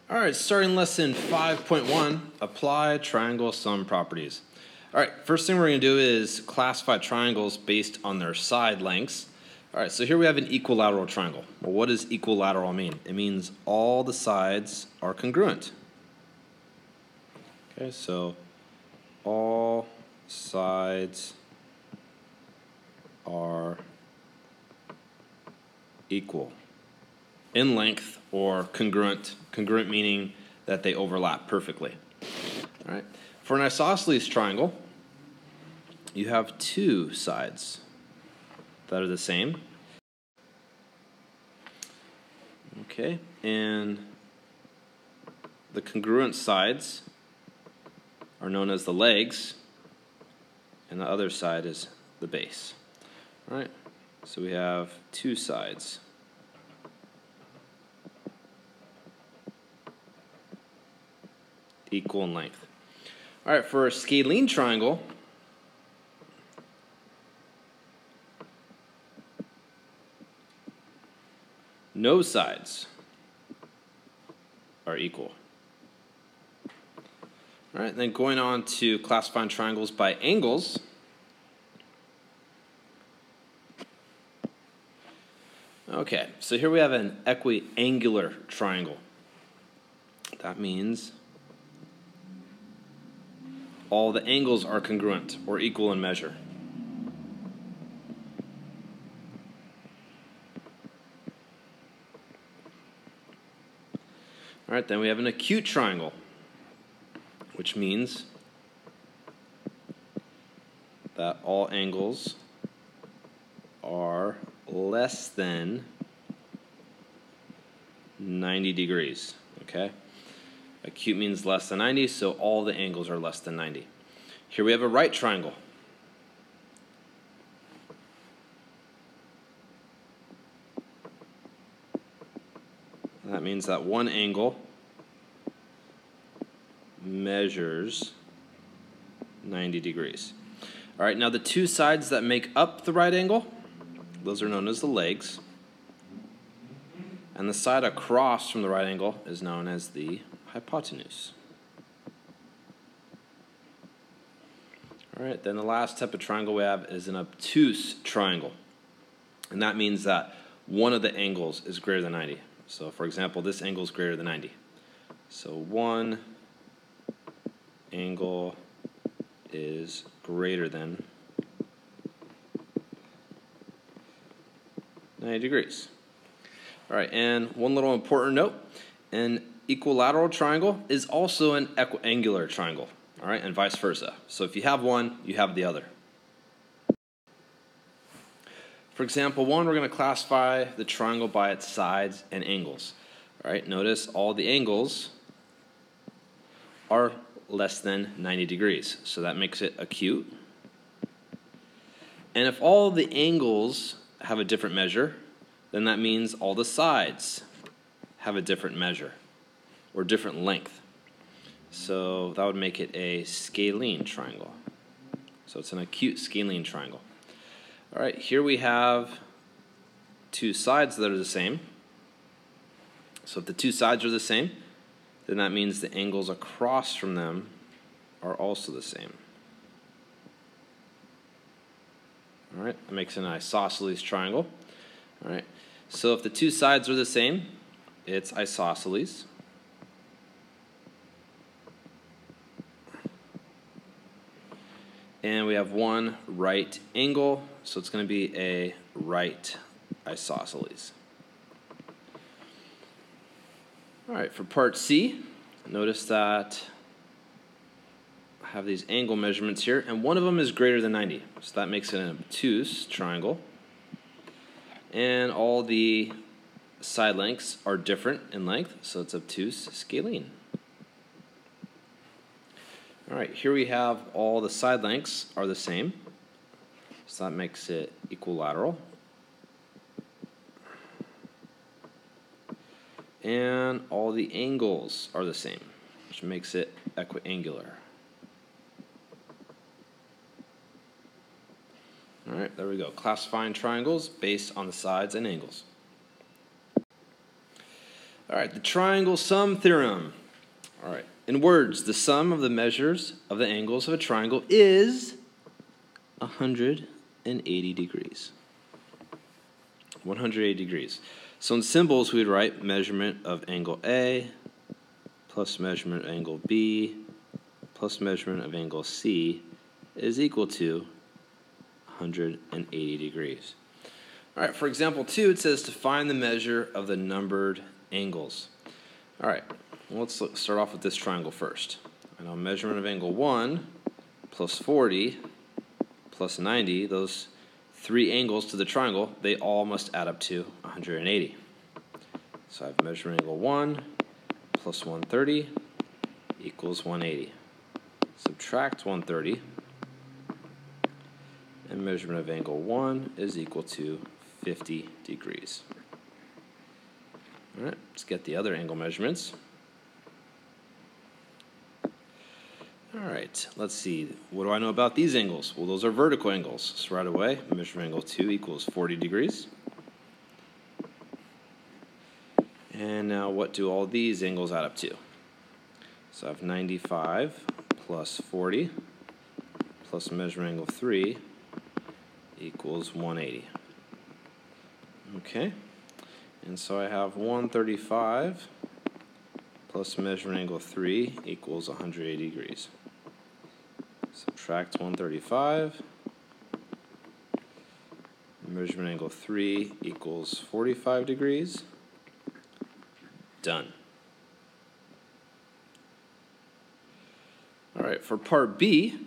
All right, starting lesson 5.1, apply triangle sum properties. All right, first thing we're going to do is classify triangles based on their side lengths. All right, so here we have an equilateral triangle. Well, what does equilateral mean? It means all the sides are congruent. Okay, so all sides are equal in length or congruent. Congruent meaning that they overlap perfectly. All right. For an isosceles triangle, you have two sides that are the same. Okay, and the congruent sides are known as the legs, and the other side is the base. All right, so we have two sides. Equal in length. All right, for a scalene triangle, no sides are equal. All right, then going on to classifying triangles by angles. Okay, so here we have an equiangular triangle. That means all the angles are congruent or equal in measure. All right, then we have an acute triangle, which means that all angles are less than 90 degrees, okay? Acute means less than 90, so all the angles are less than 90. Here we have a right triangle. That means that one angle measures 90 degrees. All right, now the two sides that make up the right angle, those are known as the legs. And the side across from the right angle is known as the hypotenuse. All right, then the last type of triangle we have is an obtuse triangle. And that means that one of the angles is greater than 90. So for example, this angle is greater than 90. So one angle is greater than 90 degrees. All right, and one little important note, an equilateral triangle is also an equiangular triangle, all right, and vice versa. So if you have one, you have the other. For example, one, we're going to classify the triangle by its sides and angles. All right, notice all the angles are less than 90 degrees, so that makes it acute. And if all the angles have a different measure, then that means all the sides have a different measure or different length. So that would make it a scalene triangle. So it's an acute scalene triangle. All right, here we have two sides that are the same. So if the two sides are the same, then that means the angles across from them are also the same. All right, that makes an isosceles triangle. All right, so if the two sides are the same, it's isosceles. And we have one right angle, so it's going to be a right isosceles. All right, for part C, notice that I have these angle measurements here, and one of them is greater than 90, so that makes it an obtuse triangle. And all the side lengths are different in length, so it's obtuse scalene. All right, here we have all the side lengths are the same, so that makes it equilateral. And all the angles are the same, which makes it equiangular. All right, there we go. Classifying triangles based on the sides and angles. All right, the triangle sum theorem. All right, in words, the sum of the measures of the angles of a triangle is 180 degrees. 180 degrees. So in symbols, we would write measurement of angle A plus measurement of angle B plus measurement of angle C is equal to 180 degrees. All right, for example 2, it says to find the measure of the numbered angles. All right, well, let's start off with this triangle first. I know measurement of angle 1 plus 40 plus 90, those three angles to the triangle, they all must add up to 180. So I have measurement angle 1 plus 130 equals 180. Subtract 130, and measurement of angle 1 is equal to 50 degrees. All right, let's get the other angle measurements. All right, let's see. What do I know about these angles? Well, those are vertical angles. So right away, measurement angle 2 equals 40 degrees. And now what do all these angles add up to? So I have 95 plus 40 plus measurement angle 3 equals 180. Okay, and so I have 135 plus measurement angle 3 equals 180 degrees. Subtract 135. Measurement angle 3 equals 45 degrees. Done. All right, for part B,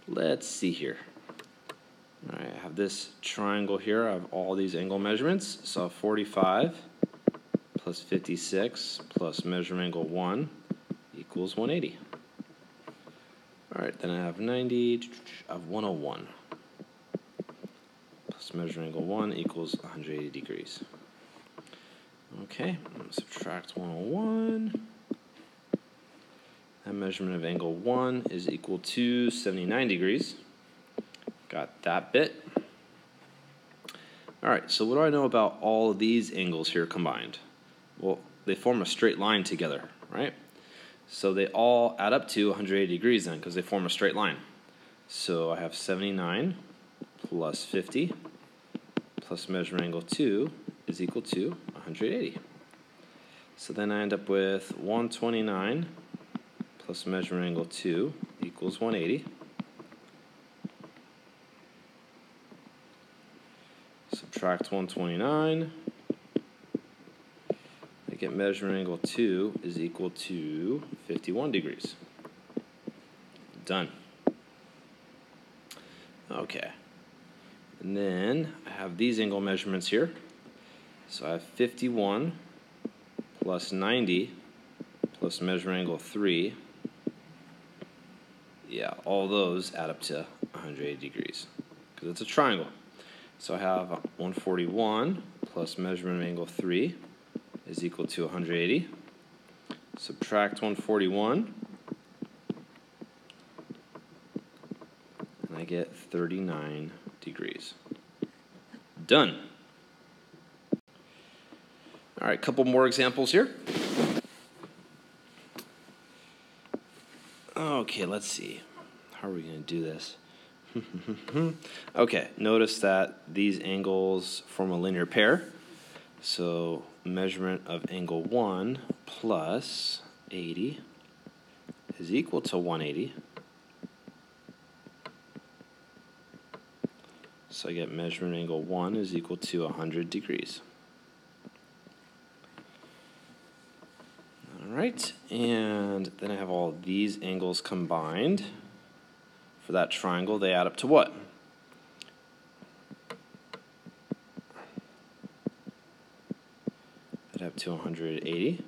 let's see here. All right, I have this triangle here. I have all these angle measurements. So 45 plus 56 plus measurement angle 1 equals 180. All right, then I have 90, I have 101. Plus measurement angle 1 equals 180 degrees. Okay, I'm going to subtract 101. That measurement of angle 1 is equal to 79 degrees. Got that bit. All right, so what do I know about all of these angles here combined? Well, they form a straight line together, right? So they all add up to 180 degrees then, because they form a straight line. So I have 79 plus 50 plus measurement angle 2 is equal to 180. So then I end up with 129 plus measurement angle 2 equals 180. Subtract 129. I get measurement angle 2 is equal to 51 degrees. Done. Okay. And then I have these angle measurements here. So I have 51 plus 90 plus measurement angle 3. Yeah, all those add up to 180 degrees because it's a triangle. So I have 141 plus measurement angle 3 is equal to 180. Subtract 141, and I get 39 degrees. Done. All right, a couple more examples here. Okay, let's see. How are we going to do this? Okay, notice that these angles form a linear pair. So measurement of angle 1 plus 80 is equal to 180. So I get measurement angle 1 is equal to 100 degrees. All right, and then I have all these angles combined. For that triangle, they add up to what? Add up to 180.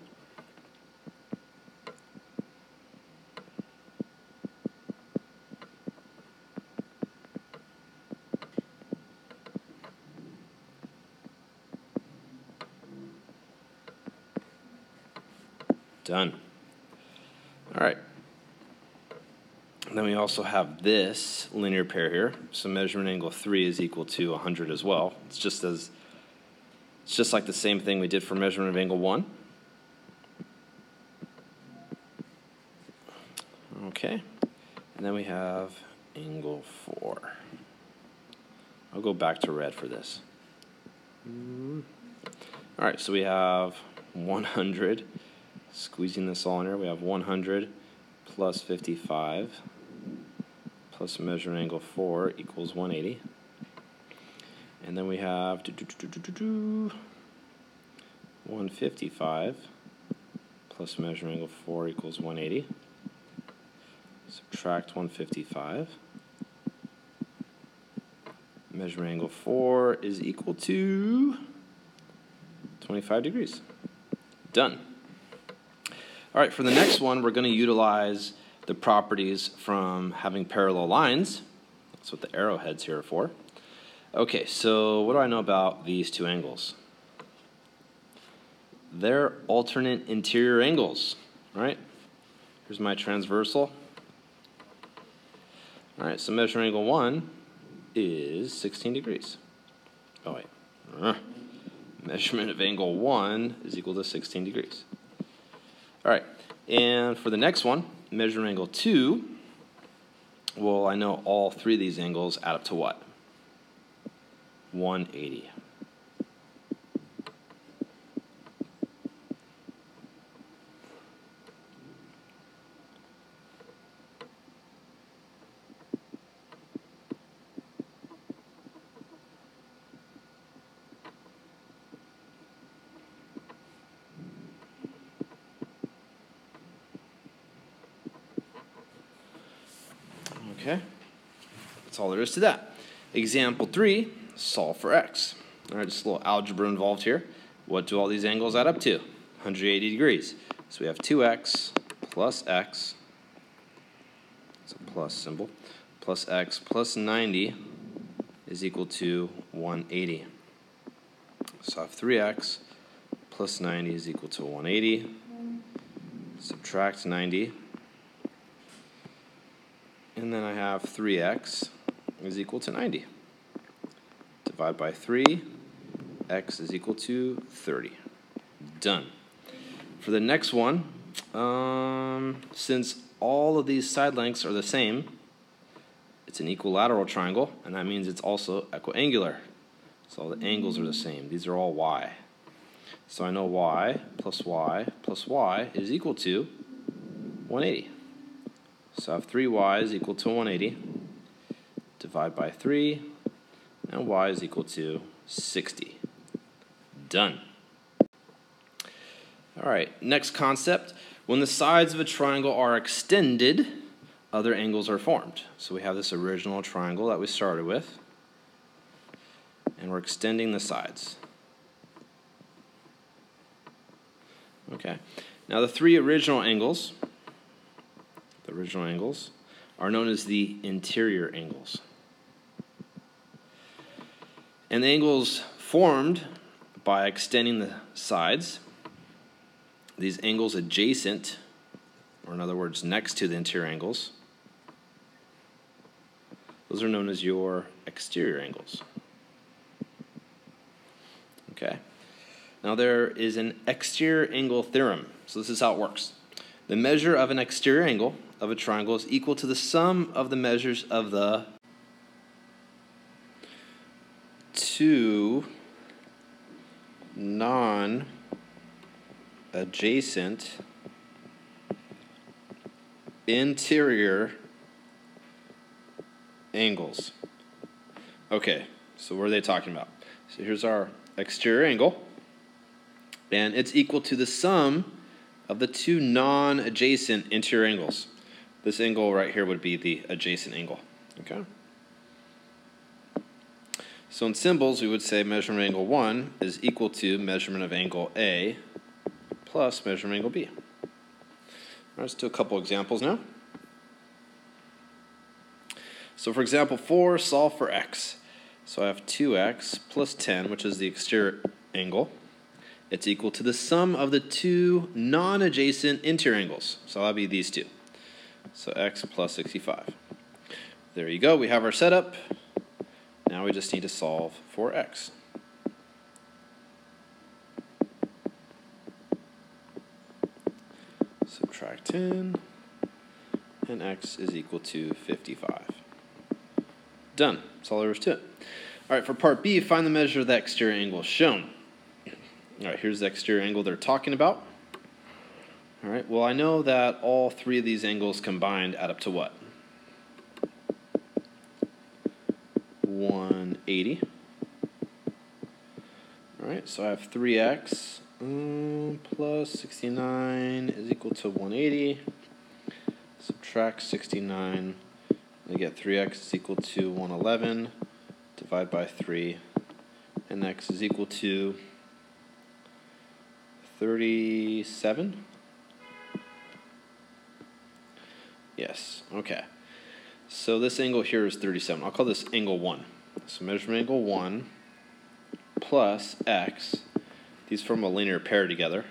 Done. All right. Then we also have this linear pair here. So measurement angle 3 is equal to 100 as well. It's just as It's just like the same thing we did for measurement of angle 1. Okay, and then we have angle 4. I'll go back to red for this. All right, so we have 100. Squeezing this all in here, we have 100 plus 55 plus measurement angle 4 equals 180. And then we have 155 plus measurement angle 4 equals 180. Subtract 155. Measurement angle 4 is equal to 25 degrees. Done. All right, for the next one, we're going to utilize the properties from having parallel lines. That's what the arrowheads here are for. Okay, so what do I know about these two angles? They're alternate interior angles, right? Here's my transversal. All right, so measuring angle 1 is 16 degrees. Oh, wait. Measurement of angle 1 is equal to 16 degrees. All right, and for the next one, measuring angle 2, well, I know all three of these angles add up to what? 180. Okay, that's all there is to that. Example 3, solve for x. All right, just a little algebra involved here. What do all these angles add up to? 180 degrees. So we have 2x plus x, it's a plus symbol, plus x plus 90 is equal to 180. So I have 3x plus 90 is equal to 180. Subtract 90. And then I have 3x is equal to 90. Divide by 3, x is equal to 30. Done. For the next one, since all of these side lengths are the same, it's an equilateral triangle, and that means it's also equiangular. So all the angles are the same. These are all y. So I know y plus y plus y is equal to 180. So I have 3y is equal to 180. Divide by 3, and y is equal to 60. Done. All right, next concept. When the sides of a triangle are extended, other angles are formed. So we have this original triangle that we started with, and we're extending the sides. Okay, now the three original angles are known as the interior angles. And the angles formed by extending the sides, these angles adjacent, or in other words, next to the interior angles, those are known as your exterior angles. Okay. Now there is an exterior angle theorem. So this is how it works. The measure of an exterior angle of a triangle is equal to the sum of the measures of the two non-adjacent interior angles. Okay, so what are they talking about? So here's our exterior angle, and it's equal to the sum of the two non-adjacent interior angles. This angle right here would be the adjacent angle. Okay. So in symbols, we would say measurement angle 1 is equal to measurement of angle A plus measurement angle B. All right, let's do a couple examples now. So for example 4, solve for x. So I have 2x plus 10, which is the exterior angle. It's equal to the sum of the two non-adjacent interior angles. So that'll be these two. So x plus 65. There you go. We have our setup. Now we just need to solve for x. subtract 10, and x is equal to 55. Done. That's all there is to it. All right, for part B, find the measure of the exterior angle shown. All right, here's the exterior angle they're talking about. All right, well, I know that all three of these angles combined add up to what? 180. All right, so I have 3x plus 69 is equal to 180. Subtract 69. I get 3x is equal to 111. Divide by 3. And x is equal to 37. Yes, okay. So this angle here is 37. I'll call this angle 1. So measurement angle 1 plus x, these form a linear pair together,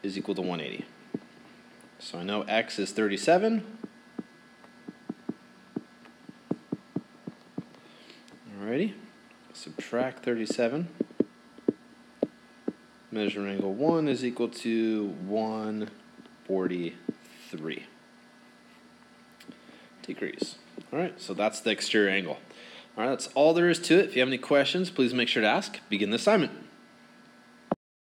is equal to 180. So I know x is 37. Alrighty. Subtract 37. Measurement angle 1 is equal to 143 degrees. All right, so that's the exterior angle. All right, that's all there is to it. If you have any questions, please make sure to ask. Begin the assignment.